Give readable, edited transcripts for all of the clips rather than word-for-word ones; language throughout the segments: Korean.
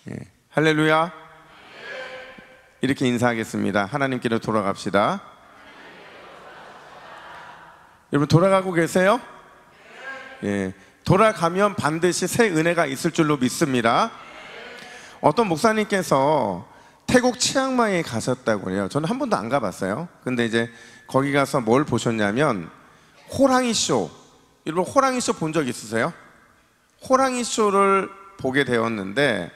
예. 할렐루야. 이렇게 인사하겠습니다. 하나님께로 돌아갑시다. 여러분 돌아가고 계세요? 예. 돌아가면 반드시 새 은혜가 있을 줄로 믿습니다. 어떤 목사님께서 태국 치앙마이에 가셨다고 해요. 저는 한 번도 안 가봤어요. 근데 이제 거기 가서 뭘 보셨냐면 호랑이 쇼. 여러분 호랑이 쇼 본 적 있으세요? 호랑이 쇼를 보게 되었는데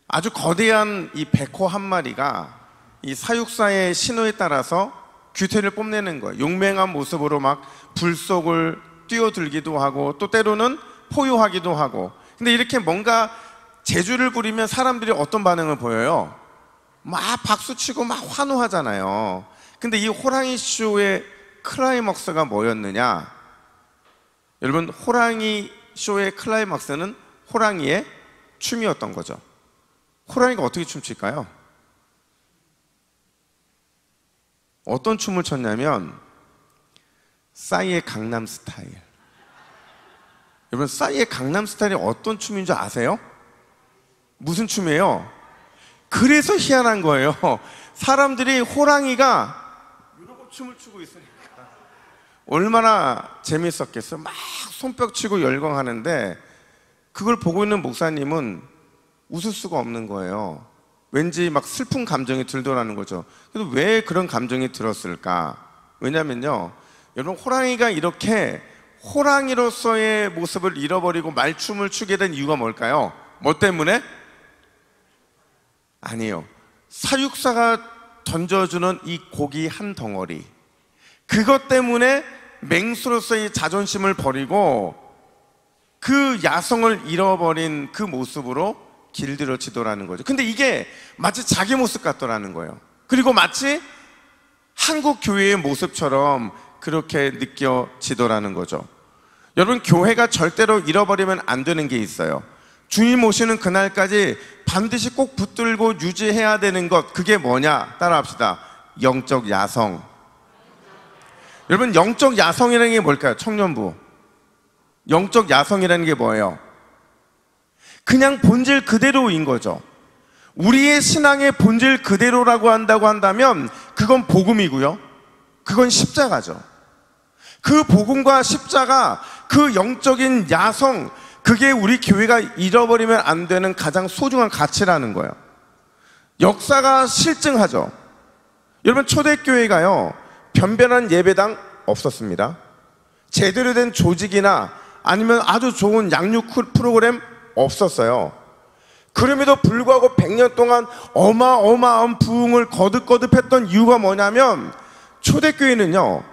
아주 거대한 이 백호 한 마리가 이 사육사의 신호에 따라서 귀태를 뽐내는 거예요. 용맹한 모습으로 막 불 속을 뛰어들기도 하고 또 때로는 포효하기도 하고. 근데 이렇게 뭔가 재주를 부리면 사람들이 어떤 반응을 보여요? 막 박수치고 막 환호하잖아요. 근데 이 호랑이 쇼의 클라이막스가 뭐였느냐? 여러분 호랑이 쇼의 클라이막스는 호랑이의 춤이었던 거죠. 호랑이가 어떻게 춤출까요? 어떤 춤을 췄냐면 싸이의 강남 스타일. 여러분 싸이의 강남 스타일이 어떤 춤인 줄 아세요? 무슨 춤이에요? 그래서 희한한 거예요. 사람들이 호랑이가 이러고 춤을 추고 있으니까 얼마나 재밌었겠어요. 막 손뼉 치고 열광하는데 그걸 보고 있는 목사님은 웃을 수가 없는 거예요. 왠지 막 슬픈 감정이 들더라는 거죠. 그래서 왜 그런 감정이 들었을까? 왜냐면요, 여러분 호랑이가 이렇게 호랑이로서의 모습을 잃어버리고 말춤을 추게 된 이유가 뭘까요? 뭐 때문에? 아니에요. 사육사가 던져주는 이 고기 한 덩어리, 그것 때문에 맹수로서의 자존심을 버리고 그 야성을 잃어버린 그 모습으로 길들여지더라는 거죠. 근데 이게 마치 자기 모습 같더라는 거예요. 그리고 마치 한국 교회의 모습처럼 그렇게 느껴지더라는 거죠. 여러분 교회가 절대로 잃어버리면 안 되는 게 있어요. 주님 오시는 그날까지 반드시 꼭 붙들고 유지해야 되는 것, 그게 뭐냐? 따라합시다. 영적 야성. 여러분 영적 야성이라는 게 뭘까요? 청년부, 영적 야성이라는 게 뭐예요? 그냥 본질 그대로인 거죠. 우리의 신앙의 본질 그대로라고 한다면 그건 복음이고요, 그건 십자가죠. 그 복음과 십자가, 그 영적인 야성, 그게 우리 교회가 잃어버리면 안 되는 가장 소중한 가치라는 거예요. 역사가 실증하죠. 여러분 초대교회가요 변변한 예배당 없었습니다. 제대로 된 조직이나 아니면 아주 좋은 양육 프로그램 없었어요. 그럼에도 불구하고 100년 동안 어마어마한 부흥을 거듭거듭했던 이유가 뭐냐면 초대교회는요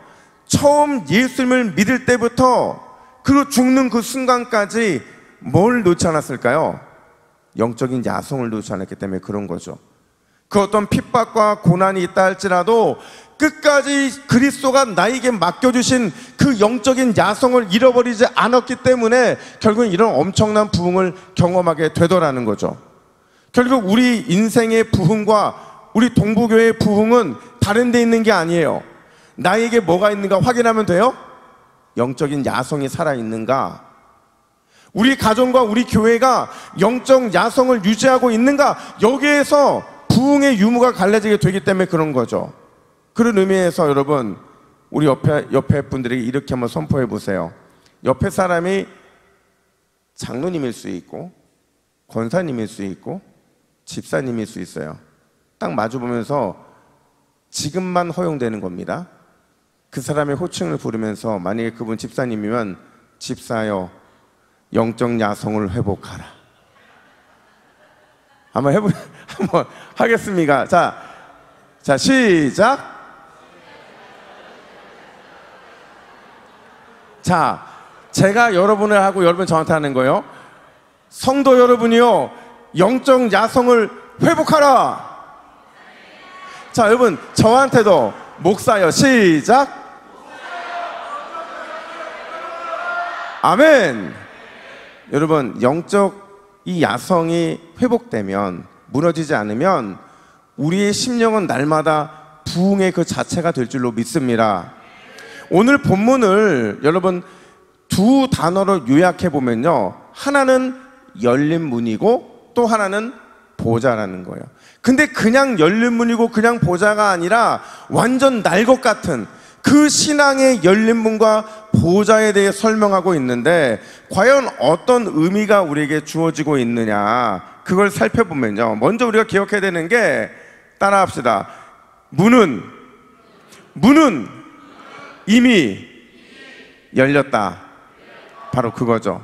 처음 예수님을 믿을 때부터 그리고 죽는 그 순간까지 뭘 놓지 않았을까요? 영적인 야성을 놓지 않았기 때문에 그런 거죠. 그 어떤 핍박과 고난이 있다 할지라도 끝까지 그리스도가 나에게 맡겨주신 그 영적인 야성을 잃어버리지 않았기 때문에 결국은 이런 엄청난 부흥을 경험하게 되더라는 거죠. 결국 우리 인생의 부흥과 우리 동부교회의 부흥은 다른 데 있는 게 아니에요. 나에게 뭐가 있는가 확인하면 돼요? 영적인 야성이 살아있는가? 우리 가정과 우리 교회가 영적 야성을 유지하고 있는가? 여기에서 부흥의 유무가 갈라지게 되기 때문에 그런 거죠. 그런 의미에서 여러분 우리 옆에 분들에게 이렇게 한번 선포해 보세요. 옆에 사람이 장로님일 수 있고 권사님일 수 있고 집사님일 수 있어요. 딱 마주보면서 지금만 허용되는 겁니다. 그 사람의 호칭을 부르면서 만약에 그분 집사님이면 집사여 영적 야성을 회복하라. 한번 하겠습니다. 자 시작. 자, 제가 여러분을 하고 여러분 저한테 하는 거예요. 성도 여러분이요 영적 야성을 회복하라. 자 여러분 저한테도 목사여 시작. 아멘. 여러분 영적 이 야성이 회복되면, 무너지지 않으면 우리의 심령은 날마다 부흥의 그 자체가 될 줄로 믿습니다. 오늘 본문을 여러분 두 단어로 요약해 보면요, 하나는 열린 문이고 또 하나는 보좌라는 거예요. 근데 그냥 열린 문이고 그냥 보좌가 아니라 완전 날 것 같은 그 신앙의 열린 문과 보좌에 대해 설명하고 있는데, 과연 어떤 의미가 우리에게 주어지고 있느냐, 그걸 살펴보면요, 먼저 우리가 기억해야 되는 게, 따라합시다. 문은 이미 열렸다. 바로 그거죠.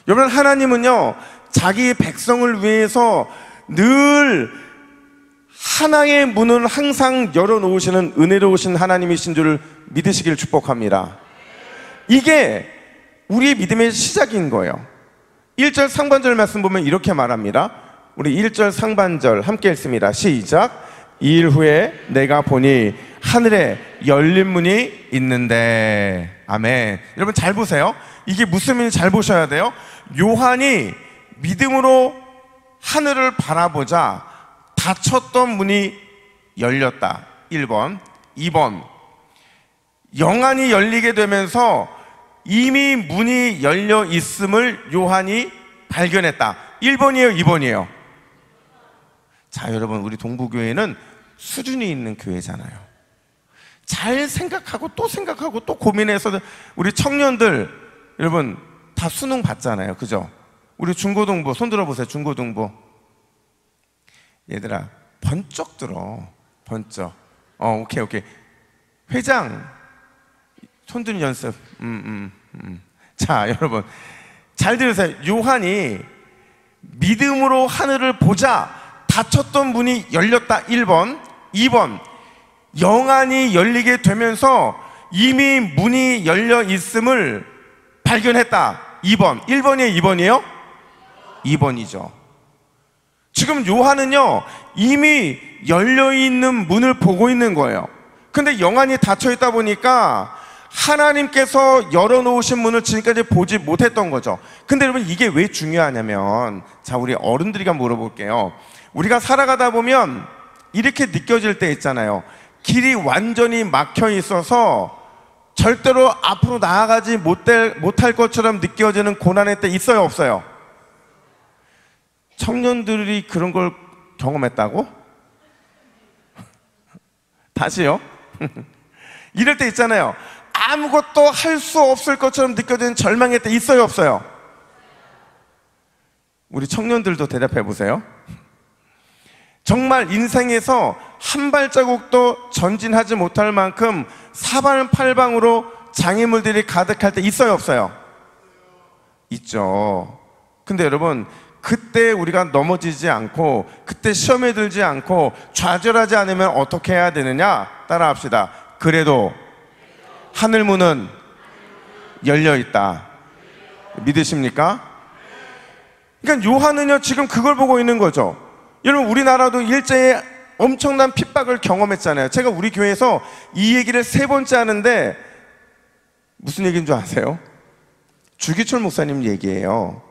여러분, 하나님은요 자기 백성을 위해서 늘 하나의 문을 항상 열어놓으시는 은혜로우신 하나님이신 줄 믿으시길 축복합니다. 이게 우리의 믿음의 시작인 거예요. 1절 상반절 말씀 보면 이렇게 말합니다. 우리 1절 상반절 함께 읽습니다. 시작. 2일 후에 내가 보니 하늘에 열린 문이 있는데. 아멘. 여러분 잘 보세요. 이게 무슨 의미인지 잘 보셔야 돼요. 요한이 믿음으로 하늘을 바라보자 닫혔던 문이 열렸다. 1번. 2번, 영안이 열리게 되면서 이미 문이 열려 있음을 요한이 발견했다. 1번이에요, 2번이에요? 자, 여러분, 우리 동부교회는 수준이 있는 교회잖아요. 잘 생각하고 또 고민해서, 우리 청년들 여러분 다 수능 봤잖아요, 그죠? 우리 중고등부 손 들어보세요. 중고등부 얘들아 번쩍 들어. 번쩍. 오케이. 회장 손 드는 연습. 자, 여러분 잘 들으세요. 요한이 믿음으로 하늘을 보자 닫혔던 문이 열렸다. 1번. 2번, 영안이 열리게 되면서 이미 문이 열려 있음을 발견했다. 2번. 1번이에요, 2번이에요? 2번이죠. 지금 요한은요 이미 열려있는 문을 보고 있는 거예요. 근데 영안이 닫혀있다 보니까 하나님께서 열어놓으신 문을 지금까지 보지 못했던 거죠. 근데 여러분 이게 왜 중요하냐면, 자, 우리 어른들이가 물어볼게요. 우리가 살아가다 보면 이렇게 느껴질 때 있잖아요. 길이 완전히 막혀 있어서 절대로 앞으로 나아가지 못할 것처럼 느껴지는 고난의 때 있어요, 없어요? 청년들이 그런 걸 경험했다고? 다시요? 이럴 때 있잖아요. 아무것도 할 수 없을 것처럼 느껴지는 절망의 때 있어요, 없어요? 우리 청년들도 대답해 보세요. 정말 인생에서 한 발자국도 전진하지 못할 만큼 사방팔방으로 장애물들이 가득할 때 있어요, 없어요? 있죠. 근데 여러분, 그때 우리가 넘어지지 않고, 그때 시험에 들지 않고 좌절하지 않으면 어떻게 해야 되느냐? 따라합시다. 그래도 하늘문은 열려있다. 믿으십니까? 그러니까 요한은요 지금 그걸 보고 있는 거죠. 여러분, 우리나라도 일제에 엄청난 핍박을 경험했잖아요. 제가 우리 교회에서 이 얘기를 3번째 하는데 무슨 얘기인 줄 아세요? 주기철 목사님 얘기예요.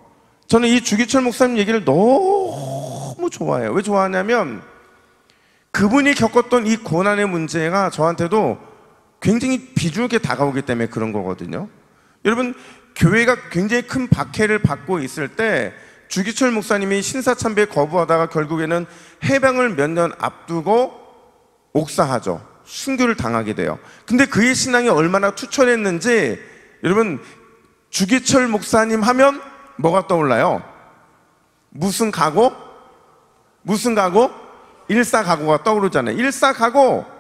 저는 이 주기철 목사님 얘기를 너무 좋아해요. 왜 좋아하냐면 그분이 겪었던 이 고난의 문제가 저한테도 굉장히 비중 있게 다가오기 때문에 그런 거거든요. 여러분, 교회가 굉장히 큰 박해를 받고 있을 때 주기철 목사님이 신사참배 거부하다가 결국에는 해방을 몇 년 앞두고 옥사하죠. 순교를 당하게 돼요. 근데 그의 신앙이 얼마나 투철했는지, 여러분, 주기철 목사님 하면 뭐가 떠올라요? 무슨 각오? 일사각오가 떠오르잖아요. 일사각오.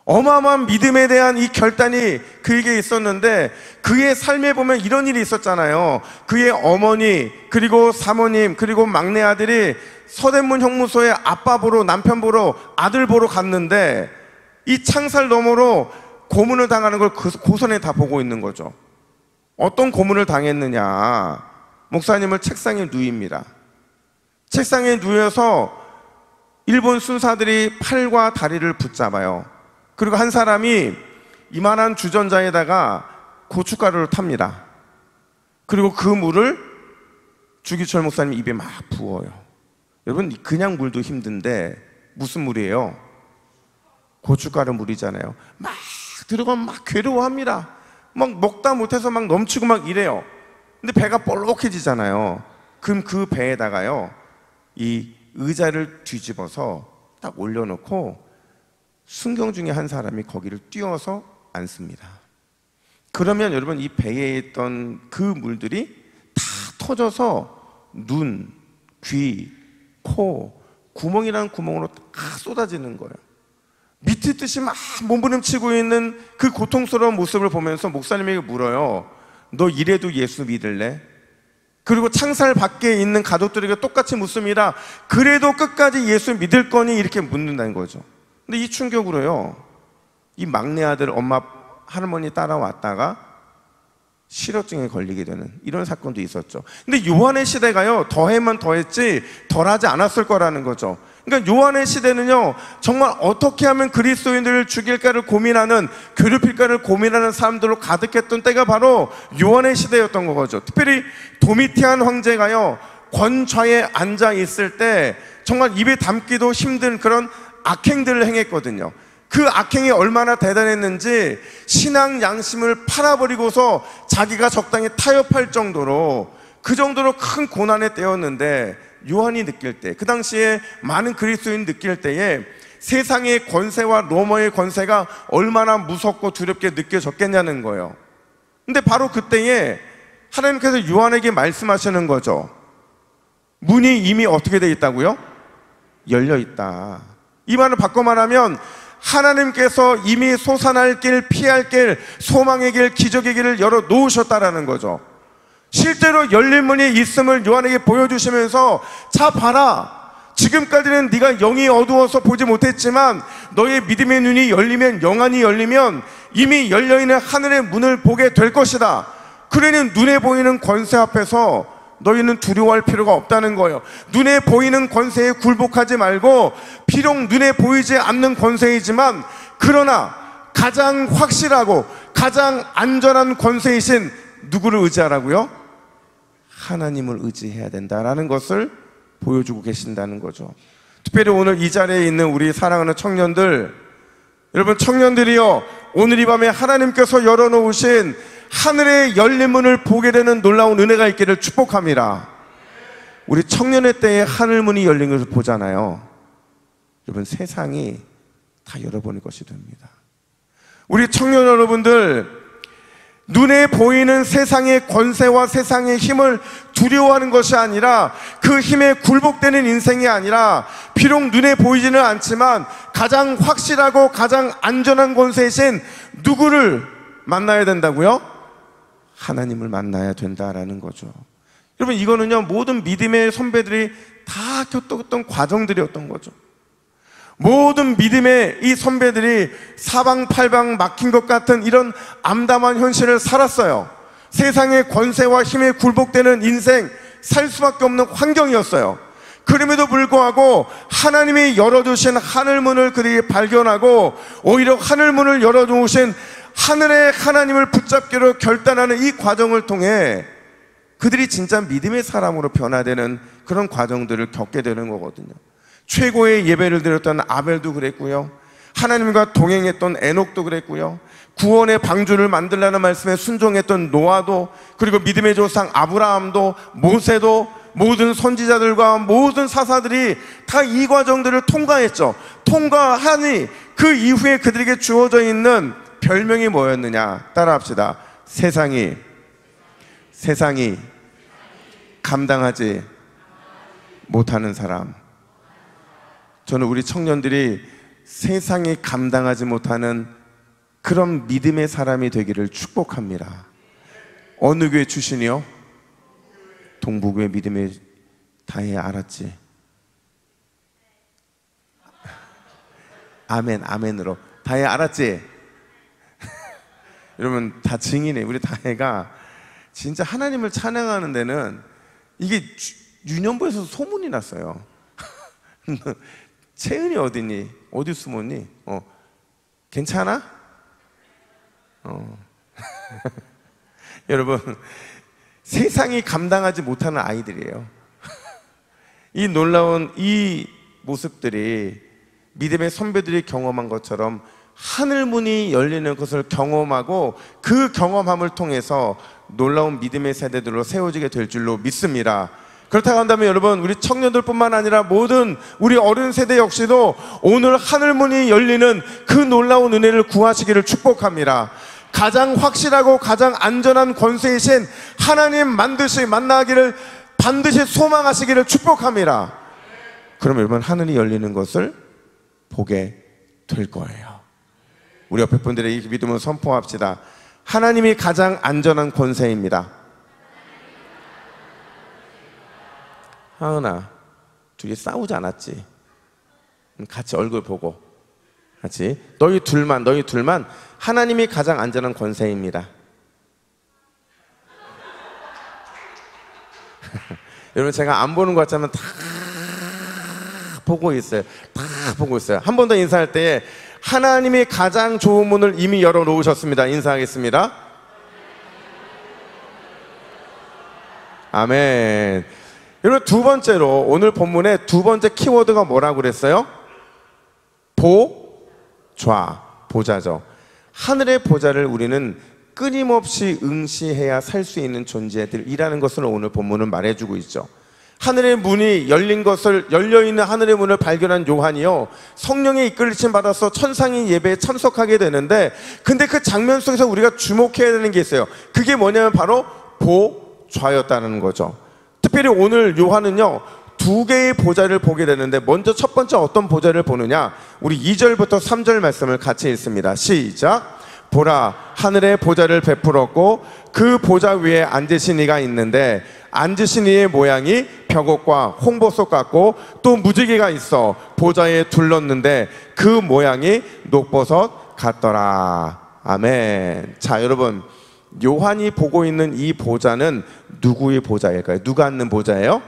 어마어마한 믿음에 대한 이 결단이 그에게 있었는데, 그의 삶에 보면 이런 일이 있었잖아요. 그의 어머니, 그리고 사모님, 그리고 막내 아들이 서대문 형무소에 아빠 보러, 남편 보러, 아들 보러 갔는데 이 창살 너머로 고문을 당하는 걸 그 고선에 다 보고 있는 거죠. 어떤 고문을 당했느냐? 목사님을 책상에 누입니다. 책상에 누워서 일본 순사들이 팔과 다리를 붙잡아요. 그리고 한 사람이 이만한 주전자에다가 고춧가루를 탑니다. 그리고 그 물을 주기철 목사님 입에 막 부어요. 여러분, 그냥 물도 힘든데 무슨 물이에요? 고춧가루 물이잖아요. 막 들어가면 막 괴로워합니다. 막 먹다 못해서 막 넘치고 막 이래요. 근데 배가 볼록해지잖아요. 그럼 그 배에다가요 이 의자를 뒤집어서 딱 올려놓고 순경 중에 한 사람이 거기를 뛰어서 앉습니다. 그러면 여러분 이 배에 있던 그 물들이 다 터져서 눈, 귀, 코, 구멍이라는 구멍으로 다 쏟아지는 거예요. 미치듯이 막 몸부림치고 있는 그 고통스러운 모습을 보면서 목사님에게 물어요. 너 이래도 예수 믿을래? 그리고 창살 밖에 있는 가족들에게 똑같이 묻습니다. 그래도 끝까지 예수 믿을 거니? 이렇게 묻는다는 거죠. 근데 이 충격으로요, 이 막내 아들 엄마 할머니 따라왔다가 실어증에 걸리게 되는 이런 사건도 있었죠. 근데 요한의 시대가요, 더하면 더했지 덜하지 않았을 거라는 거죠. 그러니까 요한의 시대는요, 정말 어떻게 하면 그리스도인들을 죽일까를 고민하는, 괴롭힐까를 고민하는 사람들로 가득했던 때가 바로 요한의 시대였던 거죠. 특별히 도미티안 황제가요, 권좌에 앉아 있을 때 정말 입에 담기도 힘든 그런 악행들을 행했거든요. 그 악행이 얼마나 대단했는지 신앙 양심을 팔아버리고서 자기가 적당히 타협할 정도로, 그 정도로 큰 고난에 때였는데, 요한이 느낄 때, 그 당시에 많은 그리스도인이 느낄 때에 세상의 권세와 로마의 권세가 얼마나 무섭고 두렵게 느껴졌겠냐는 거예요. 근데 바로 그때에 하나님께서 요한에게 말씀하시는 거죠. 문이 이미 어떻게 되어 있다고요? 열려 있다. 이 말을 바꿔 말하면 하나님께서 이미 솟아날 길, 피할 길, 소망의 길, 기적의 길을 열어 놓으셨다라는 거죠. 실제로 열린 문이 있음을 요한에게 보여주시면서, 자 봐라, 지금까지는 네가 영이 어두워서 보지 못했지만 너의 믿음의 눈이 열리면, 영안이 열리면 이미 열려있는 하늘의 문을 보게 될 것이다. 그러니 눈에 보이는 권세 앞에서 너희는 두려워할 필요가 없다는 거예요. 눈에 보이는 권세에 굴복하지 말고, 비록 눈에 보이지 않는 권세이지만 그러나 가장 확실하고 가장 안전한 권세이신 누구를 의지하라고요? 하나님을 의지해야 된다라는 것을 보여주고 계신다는 거죠. 특별히 오늘 이 자리에 있는 우리 사랑하는 청년들, 여러분 청년들이요, 오늘 이 밤에 하나님께서 열어놓으신 하늘의 열린 문을 보게 되는 놀라운 은혜가 있기를 축복합니다. 우리 청년의 때에 하늘문이 열린 것을 보잖아요. 여러분 세상이 다 열어버릴 것이 됩니다. 우리 청년 여러분들, 눈에 보이는 세상의 권세와 세상의 힘을 두려워하는 것이 아니라, 그 힘에 굴복되는 인생이 아니라, 비록 눈에 보이지는 않지만 가장 확실하고 가장 안전한 권세이신 누구를 만나야 된다고요? 하나님을 만나야 된다라는 거죠. 여러분 이거는요, 모든 믿음의 선배들이 다 겪었던 과정들이었던 거죠. 모든 믿음의 이 선배들이 사방팔방 막힌 것 같은 이런 암담한 현실을 살았어요. 세상의 권세와 힘에 굴복되는 인생, 살 수밖에 없는 환경이었어요. 그럼에도 불구하고 하나님이 열어주신 하늘문을 그들이 발견하고, 오히려 하늘문을 열어주신 하늘의 하나님을 붙잡기로 결단하는 이 과정을 통해 그들이 진짜 믿음의 사람으로 변화되는 그런 과정들을 겪게 되는 거거든요. 최고의 예배를 드렸던 아벨도 그랬고요, 하나님과 동행했던 에녹도 그랬고요, 구원의 방주를 만들라는 말씀에 순종했던 노아도, 그리고 믿음의 조상 아브라함도, 모세도, 모든 선지자들과 모든 사사들이 다 이 과정들을 통과했죠. 통과하니 그 이후에 그들에게 주어져 있는 별명이 뭐였느냐? 따라합시다. 세상이 감당하지 못하는 사람. 저는 우리 청년들이 세상이 감당하지 못하는 그런 믿음의 사람이 되기를 축복합니다. 어느 교회 출신이요? 동부교회 믿음의 다해. 알았지? 아멘, 아멘으로 다해. 알았지? 여러분 다 증인해. 우리 다해가 진짜 하나님을 찬양하는 데는 이게 유년부에서 소문이 났어요. 채은이 어디니? 어디 숨었니? 괜찮아? 여러분 세상이 감당하지 못하는 아이들이에요. 이 놀라운 이 모습들이 믿음의 선배들이 경험한 것처럼 하늘문이 열리는 것을 경험하고, 그 경험함을 통해서 놀라운 믿음의 세대들로 세워지게 될 줄로 믿습니다. 그렇다고 한다면 여러분, 우리 청년들뿐만 아니라 모든 우리 어른 세대 역시도 오늘 하늘문이 열리는 그 놀라운 은혜를 구하시기를 축복합니다. 가장 확실하고 가장 안전한 권세이신 하나님 반드시 만나기를 반드시 소망하시기를 축복합니다. 그럼 여러분, 하늘이 열리는 것을 보게 될 거예요. 우리 옆에 분들의 이 믿음을 선포합시다. 하나님이 가장 안전한 권세입니다. 하은아, 둘이 싸우지 않았지? 같이 얼굴 보고 같이 너희 둘만 하나님이 가장 안전한 권세입니다. 여러분, 제가 안 보는 것 같지만 다 보고 있어요. 다 보고 있어요. 한 번 더 인사할 때에 하나님이 가장 좋은 문을 이미 열어놓으셨습니다. 인사하겠습니다. 아멘. 여러분, 두 번째로 오늘 본문의 두 번째 키워드가 뭐라고 그랬어요? 보좌, 보좌죠. 하늘의 보좌를 우리는 끊임없이 응시해야 살 수 있는 존재들이라는 것을 오늘 본문은 말해주고 있죠. 하늘의 문이 열린 것을, 열려있는 하늘의 문을 발견한 요한이요, 성령의 이끌리심 받아서 천상의 예배에 참석하게 되는데, 근데 그 장면 속에서 우리가 주목해야 되는 게 있어요. 그게 뭐냐면 바로 보좌였다는 거죠. 특별히 오늘 요한은요, 두 개의 보좌를 보게 되는데, 먼저 첫 번째 어떤 보좌를 보느냐, 우리 2절부터 3절 말씀을 같이 읽습니다. 시작. 보라, 하늘의 보좌를 베풀었고 그 보좌 위에 앉으신 이가 있는데, 앉으신 이의 모양이 벽옥과 홍보석 같고 또 무지개가 있어 보좌에 둘렀는데 그 모양이 녹버섯 같더라. 아멘. 자, 여러분, 요한이 보고 있는 이 보좌는 누구의 보좌일까요? 누가 앉는 보좌예요?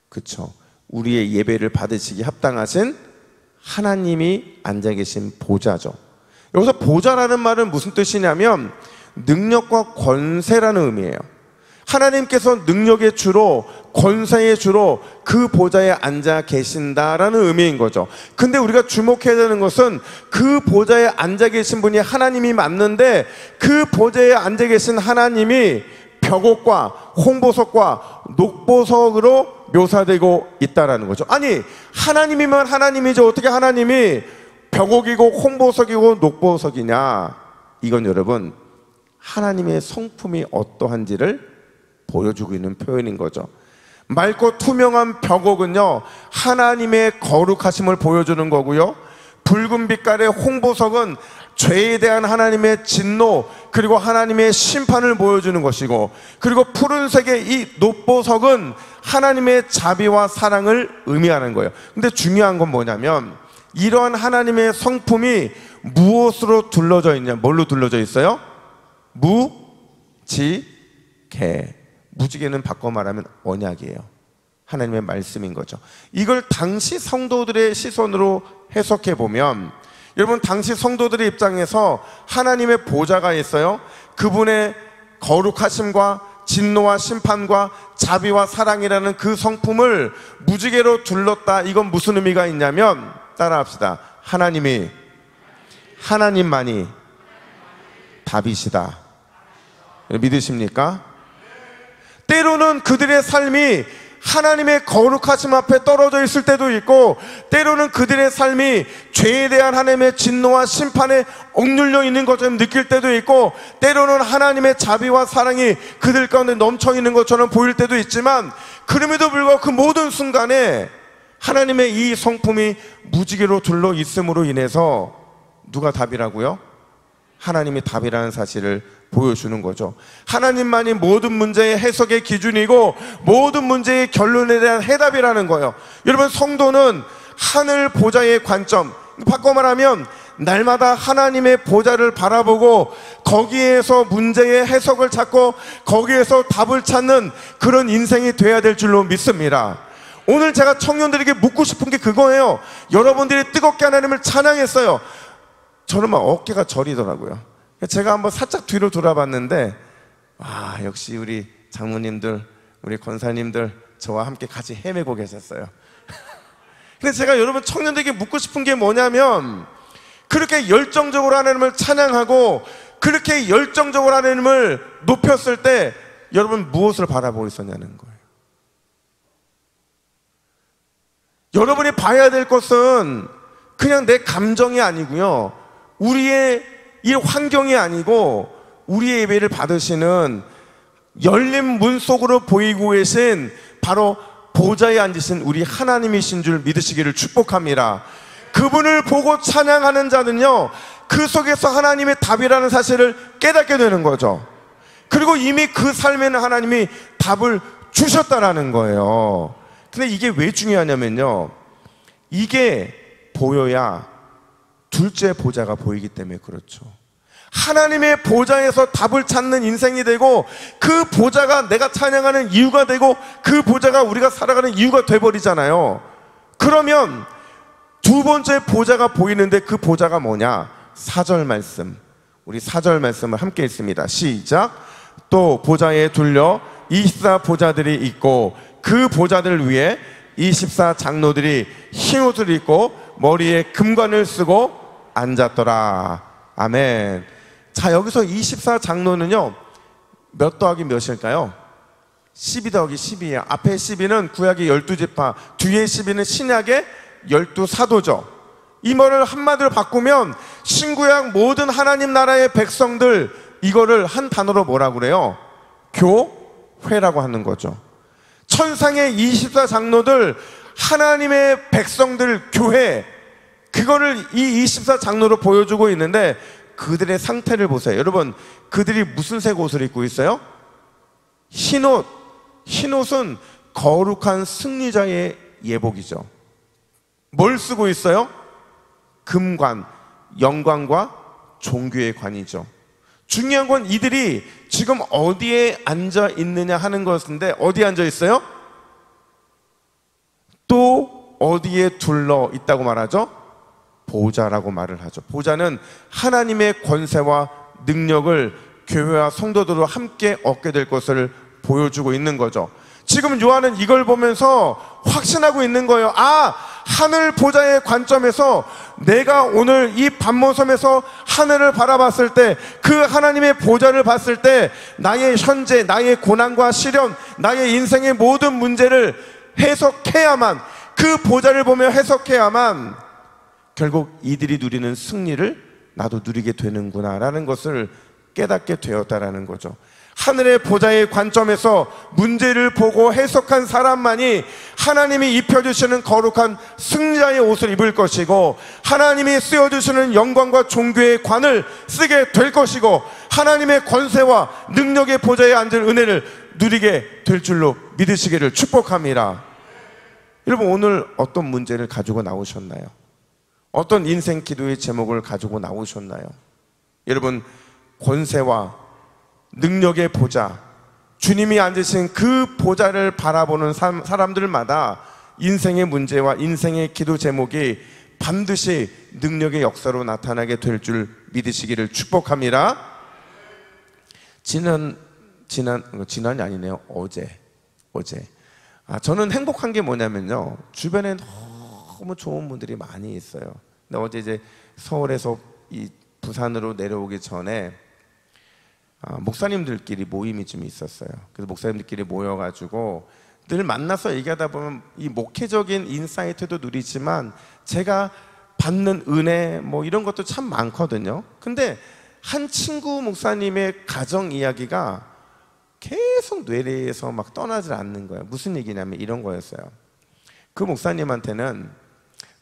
그쵸, 우리의 예배를 받으시기 합당하신 하나님이 앉아 계신 보좌죠. 여기서 보좌라는 말은 무슨 뜻이냐면 능력과 권세라는 의미예요. 하나님께서 능력의 주로, 권세의 주로 그 보좌에 앉아 계신다라는 의미인 거죠. 근데 우리가 주목해야 되는 것은 그 보좌에 앉아 계신 분이 하나님이 맞는데, 그 보좌에 앉아 계신 하나님이 벽옥과 홍보석과 녹보석으로 묘사되고 있다라는 거죠. 아니, 하나님이면 하나님이죠. 어떻게 하나님이 벽옥이고 홍보석이고 녹보석이냐? 이건 여러분, 하나님의 성품이 어떠한지를 보여주고 있는 표현인 거죠. 맑고 투명한 벽옥은요, 하나님의 거룩하심을 보여주는 거고요, 붉은 빛깔의 홍보석은 죄에 대한 하나님의 진노, 그리고 하나님의 심판을 보여주는 것이고, 그리고 푸른색의 이 녹보석은 하나님의 자비와 사랑을 의미하는 거예요. 근데 중요한 건 뭐냐면, 이러한 하나님의 성품이 무엇으로 둘러져 있냐? 뭘로 둘러져 있어요? 무지개. 무지개는 바꿔 말하면 언약이에요. 하나님의 말씀인 거죠. 이걸 당시 성도들의 시선으로 해석해 보면, 여러분, 당시 성도들의 입장에서 하나님의 보좌가 있어요. 그분의 거룩하심과 진노와 심판과 자비와 사랑이라는 그 성품을 무지개로 둘렀다. 이건 무슨 의미가 있냐면, 따라합시다. 하나님만이 답이시다. 믿으십니까? 때로는 그들의 삶이 하나님의 거룩하심 앞에 떨어져 있을 때도 있고, 때로는 그들의 삶이 죄에 대한 하나님의 진노와 심판에 억눌려 있는 것처럼 느낄 때도 있고, 때로는 하나님의 자비와 사랑이 그들 가운데 넘쳐 있는 것처럼 보일 때도 있지만, 그럼에도 불구하고 그 모든 순간에 하나님의 이 성품이 무지개로 둘러 있음으로 인해서 누가 답이라고요? 하나님이 답이라는 사실을 보여주는 거죠. 하나님만이 모든 문제의 해석의 기준이고 모든 문제의 결론에 대한 해답이라는 거예요. 여러분, 성도는 하늘 보좌의 관점, 바꿔 말하면 날마다 하나님의 보좌를 바라보고 거기에서 문제의 해석을 찾고 거기에서 답을 찾는 그런 인생이 돼야 될 줄로 믿습니다. 오늘 제가 청년들에게 묻고 싶은 게 그거예요. 여러분들이 뜨겁게 하나님을 찬양했어요. 저는 막 어깨가 저리더라고요. 제가 한번 살짝 뒤로 돌아봤는데, 역시 우리 장모님들, 우리 권사님들 저와 함께 같이 헤매고 계셨어요. 근데 제가 여러분 청년들에게 묻고 싶은 게 뭐냐면, 그렇게 열정적으로 하나님을 찬양하고 그렇게 열정적으로 하나님을 높였을 때 여러분 무엇을 바라보고 있었냐는 거예요. 여러분이 봐야 될 것은 그냥 내 감정이 아니고요, 우리의 이 환경이 아니고 우리의 예배를 받으시는 열린 문 속으로 보이고 계신 바로 보좌에 앉으신 우리 하나님이신 줄 믿으시기를 축복합니다. 그분을 보고 찬양하는 자는요, 그 속에서 하나님의 답이라는 사실을 깨닫게 되는 거죠. 그리고 이미 그 삶에는 하나님이 답을 주셨다라는 거예요. 근데 이게 왜 중요하냐면요, 이게 보여야 둘째 보좌가 보이기 때문에 그렇죠. 하나님의 보좌에서 답을 찾는 인생이 되고, 그 보좌가 내가 찬양하는 이유가 되고, 그 보좌가 우리가 살아가는 이유가 돼버리잖아요. 그러면 두 번째 보좌가 보이는데, 그 보좌가 뭐냐? 4절 말씀, 우리 4절 말씀을 함께 읽습니다. 시작. 또 보좌에 둘려 24 보좌들이 있고, 그 보좌들 위에 24 장로들이 흰 옷을 입고 머리에 금관을 쓰고 앉았더라. 아멘. 자, 여기서 24 장로는요, 몇 더하기 몇일까요? 12 더하기 12예요. 앞에 12는 구약의 12지파, 뒤에 12는 신약의 12사도죠. 이 말을 한마디로 바꾸면 신구약 모든 하나님 나라의 백성들, 이거를 한 단어로 뭐라고 그래요? 교회라고 하는 거죠. 천상의 24 장로들, 하나님의 백성들, 교회, 그거를 이 24 장로로 보여주고 있는데, 그들의 상태를 보세요. 여러분, 그들이 무슨 색 옷을 입고 있어요? 흰옷. 흰옷은 거룩한 승리자의 예복이죠. 뭘 쓰고 있어요? 금관, 영광과 종교의 관이죠. 중요한 건 이들이 지금 어디에 앉아 있느냐 하는 것인데, 어디에 앉아 있어요? 또 어디에 둘러 있다고 말하죠? 보좌라고 말을 하죠. 보좌는 하나님의 권세와 능력을 교회와 성도들로 함께 얻게 될 것을 보여주고 있는 거죠. 지금 요한은 이걸 보면서 확신하고 있는 거예요. 아, 하늘 보좌의 관점에서 내가 오늘 이 반모섬에서 하늘을 바라봤을 때, 그 하나님의 보좌를 봤을 때, 나의 현재, 나의 고난과 시련, 나의 인생의 모든 문제를 해석해야만, 그 보좌를 보며 해석해야만 결국 이들이 누리는 승리를 나도 누리게 되는구나 라는 것을 깨닫게 되었다라는 거죠. 하늘의 보좌의 관점에서 문제를 보고 해석한 사람만이 하나님이 입혀주시는 거룩한 승자의 옷을 입을 것이고, 하나님이 쓰여주시는 영광과 종교의 관을 쓰게 될 것이고, 하나님의 권세와 능력의 보좌에 앉을 은혜를 누리게 될 줄로 믿으시기를 축복합니다. 여러분, 오늘 어떤 문제를 가지고 나오셨나요? 어떤 인생 기도의 제목을 가지고 나오셨나요? 여러분, 권세와 능력의 보좌, 주님이 앉으신 그 보좌를 바라보는 사람들마다 인생의 문제와 인생의 기도 제목이 반드시 능력의 역사로 나타나게 될 줄 믿으시기를 축복합니다. 지난이 아니네요. 어제. 저는 행복한 게 뭐냐면요, 주변에 너무 좋은 분들이 많이 있어요. 근데 어제 이제 서울에서 이 부산으로 내려오기 전에 목사님들끼리 모임이 좀 있었어요. 그래서 목사님들끼리 모여가지고 늘 만나서 얘기하다 보면 이 목회적인 인사이트도 누리지만 제가 받는 은혜 뭐 이런 것도 참 많거든요. 근데 한 친구 목사님의 가정 이야기가 계속 뇌리에서 막 떠나질 않는 거예요. 무슨 얘기냐면 이런 거였어요. 그 목사님한테는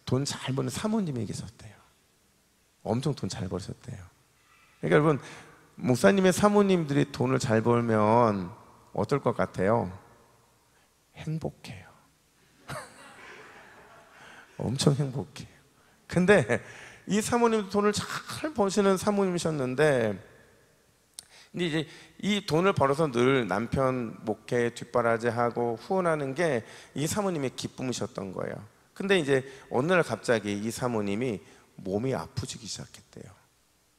돈 잘 버는 사모님이 계셨대요. 엄청 돈 잘 버셨대요. 그러니까 여러분, 목사님의 사모님들이 돈을 잘 벌면 어떨 것 같아요? 행복해요. 엄청 행복해요. 근데 이 사모님 돈을 잘 버시는 사모님이셨는데, 근데 이제 이 돈을 벌어서 늘 남편 목회 뒷바라지하고 후원하는 게 이 사모님의 기쁨이셨던 거예요. 근데 이제 어느 날 갑자기 이 사모님이 몸이 아프지기 시작했대요.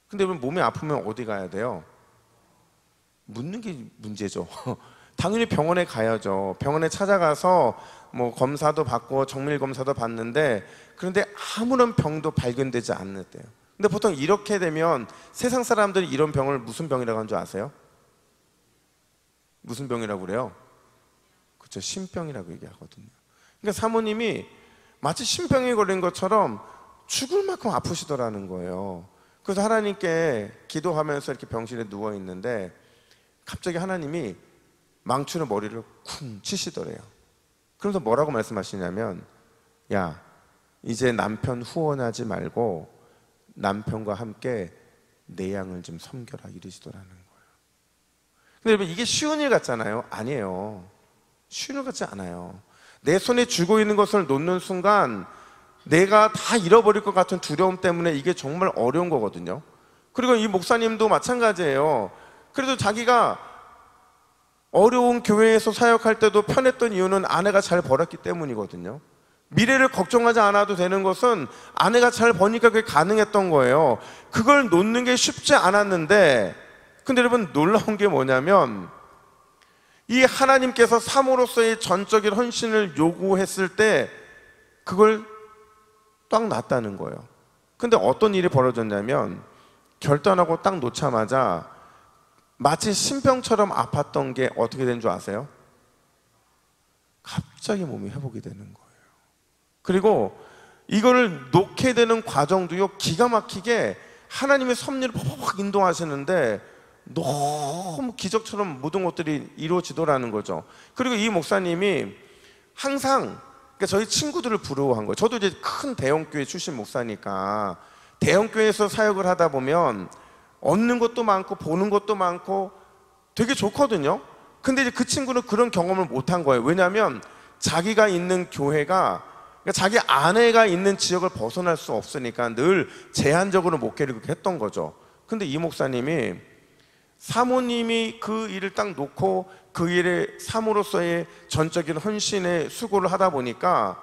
근데 몸이 아프면 어디 가야 돼요? 묻는 게 문제죠. 당연히 병원에 가야죠. 병원에 찾아가서 뭐 검사도 받고 정밀 검사도 받는데, 그런데 아무런 병도 발견되지 않는데요. 근데 보통 이렇게 되면 세상 사람들이 이런 병을 무슨 병이라고 하는 줄 아세요? 무슨 병이라고 그래요? 그렇죠, 신병이라고 얘기하거든요. 그러니까 사모님이 마치 심병에 걸린 것처럼 죽을 만큼 아프시더라는 거예요. 그래서 하나님께 기도하면서 이렇게 병실에 누워 있는데 갑자기 하나님이 망치로 머리를 쿵 치시더래요. 그러면서 뭐라고 말씀하시냐면, 야, 이제 남편 후원하지 말고 남편과 함께 내 양을 좀 섬겨라, 이러시더라는 거예요. 근데 여러분, 이게 쉬운 일 같잖아요. 아니에요. 쉬운 일 같지 않아요. 내 손에 쥐고 있는 것을 놓는 순간 내가 다 잃어버릴 것 같은 두려움 때문에 이게 정말 어려운 거거든요. 그리고 이 목사님도 마찬가지예요. 그래도 자기가 어려운 교회에서 사역할 때도 편했던 이유는 아내가 잘 벌었기 때문이거든요. 미래를 걱정하지 않아도 되는 것은 아내가 잘 버니까 그게 가능했던 거예요. 그걸 놓는 게 쉽지 않았는데, 근데 여러분 놀라운 게 뭐냐면, 이 하나님께서 사모로서의 전적인 헌신을 요구했을 때 그걸 딱 놨다는 거예요. 근데 어떤 일이 벌어졌냐면, 결단하고 딱 놓자마자 마치 신병처럼 아팠던 게 어떻게 된 줄 아세요? 갑자기 몸이 회복이 되는 거예요. 그리고 이거를 놓게 되는 과정도요, 기가 막히게 하나님의 섭리를 팍팍 인도하시는데 너무 기적처럼 모든 것들이 이루어지더라는 거죠. 그리고 이 목사님이 항상, 그러니까 저희 친구들을 부러워한 거예요. 저도 이제 큰 대형교회 출신 목사니까 대형교회에서 사역을 하다 보면 얻는 것도 많고 보는 것도 많고 되게 좋거든요. 근데 이제 그 친구는 그런 경험을 못한 거예요. 왜냐하면 자기가 있는 교회가, 그러니까 자기 아내가 있는 지역을 벗어날 수 없으니까 늘 제한적으로 목회를 그렇게 했던 거죠. 근데 이 목사님이, 사모님이 그 일을 딱 놓고 그 일에 사모로서의 전적인 헌신에 수고를 하다 보니까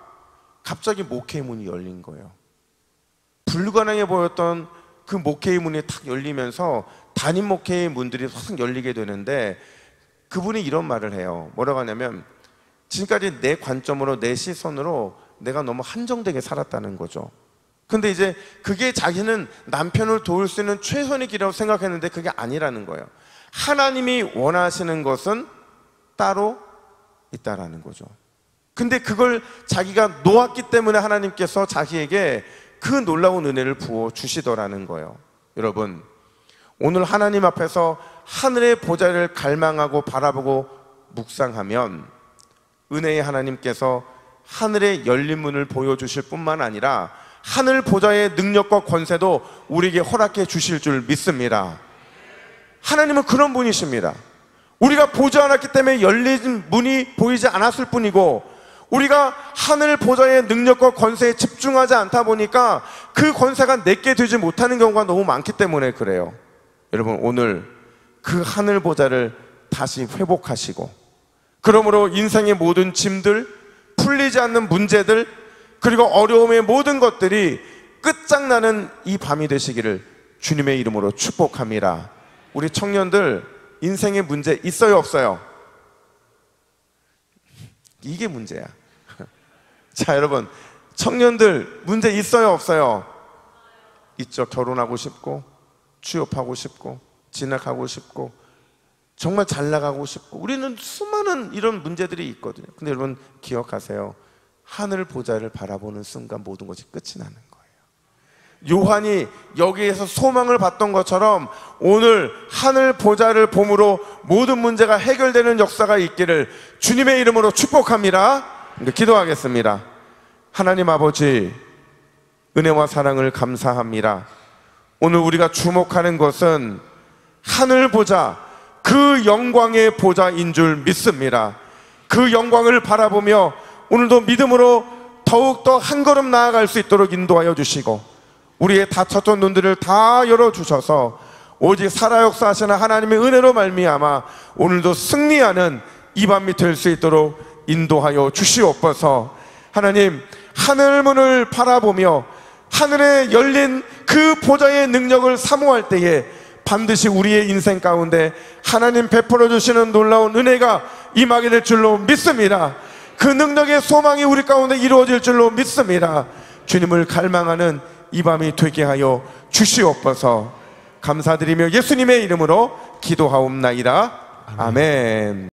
갑자기 목회의 문이 열린 거예요. 불가능해 보였던 그 목회의 문이 탁 열리면서 담임 목회의 문들이 확 열리게 되는데, 그분이 이런 말을 해요. 뭐라고 하냐면, 지금까지 내 관점으로, 내 시선으로 내가 너무 한정되게 살았다는 거죠. 근데 이제 그게 자기는 남편을 도울 수 있는 최선의 길이라고 생각했는데 그게 아니라는 거예요. 하나님이 원하시는 것은 따로 있다라는 거죠. 근데 그걸 자기가 놓았기 때문에 하나님께서 자기에게 그 놀라운 은혜를 부어 주시더라는 거예요. 여러분, 오늘 하나님 앞에서 하늘의 보좌를 갈망하고 바라보고 묵상하면 은혜의 하나님께서 하늘의 열린 문을 보여주실 뿐만 아니라 하늘 보좌의 능력과 권세도 우리에게 허락해 주실 줄 믿습니다. 하나님은 그런 분이십니다. 우리가 보지 않았기 때문에 열린 문이 보이지 않았을 뿐이고, 우리가 하늘 보좌의 능력과 권세에 집중하지 않다 보니까 그 권세가 내게 되지 못하는 경우가 너무 많기 때문에 그래요. 여러분, 오늘 그 하늘 보좌를 다시 회복하시고, 그러므로 인생의 모든 짐들, 풀리지 않는 문제들, 그리고 어려움의 모든 것들이 끝장나는 이 밤이 되시기를 주님의 이름으로 축복합니다. 우리 청년들, 인생의 문제 있어요, 없어요? 이게 문제야. 자, 여러분, 청년들 문제 있어요, 없어요? 있죠. 결혼하고 싶고, 취업하고 싶고, 진학하고 싶고, 정말 잘 나가고 싶고, 우리는 수많은 이런 문제들이 있거든요. 근데 여러분 기억하세요. 하늘 보좌를 바라보는 순간 모든 것이 끝이 나는 거예요. 요한이 여기에서 소망을 봤던 것처럼 오늘 하늘 보좌를 봄으로 모든 문제가 해결되는 역사가 있기를 주님의 이름으로 축복합니다. 기도하겠습니다. 하나님 아버지, 은혜와 사랑을 감사합니다. 오늘 우리가 주목하는 것은 하늘 보좌, 그 영광의 보좌인 줄 믿습니다. 그 영광을 바라보며 오늘도 믿음으로 더욱더 한 걸음 나아갈 수 있도록 인도하여 주시고, 우리의 닫혔던 눈들을 다 열어주셔서 오직 살아 역사하시는 하나님의 은혜로 말미암아 오늘도 승리하는 이 밤이 될 수 있도록 인도하여 주시옵소서. 하나님, 하늘문을 바라보며 하늘에 열린 그 보좌의 능력을 사모할 때에 반드시 우리의 인생 가운데 하나님 베풀어 주시는 놀라운 은혜가 임하게 될 줄로 믿습니다. 그 능력의 소망이 우리 가운데 이루어질 줄로 믿습니다. 주님을 갈망하는 이 밤이 되게 하여 주시옵소서. 감사드리며 예수님의 이름으로 기도하옵나이다. 아멘.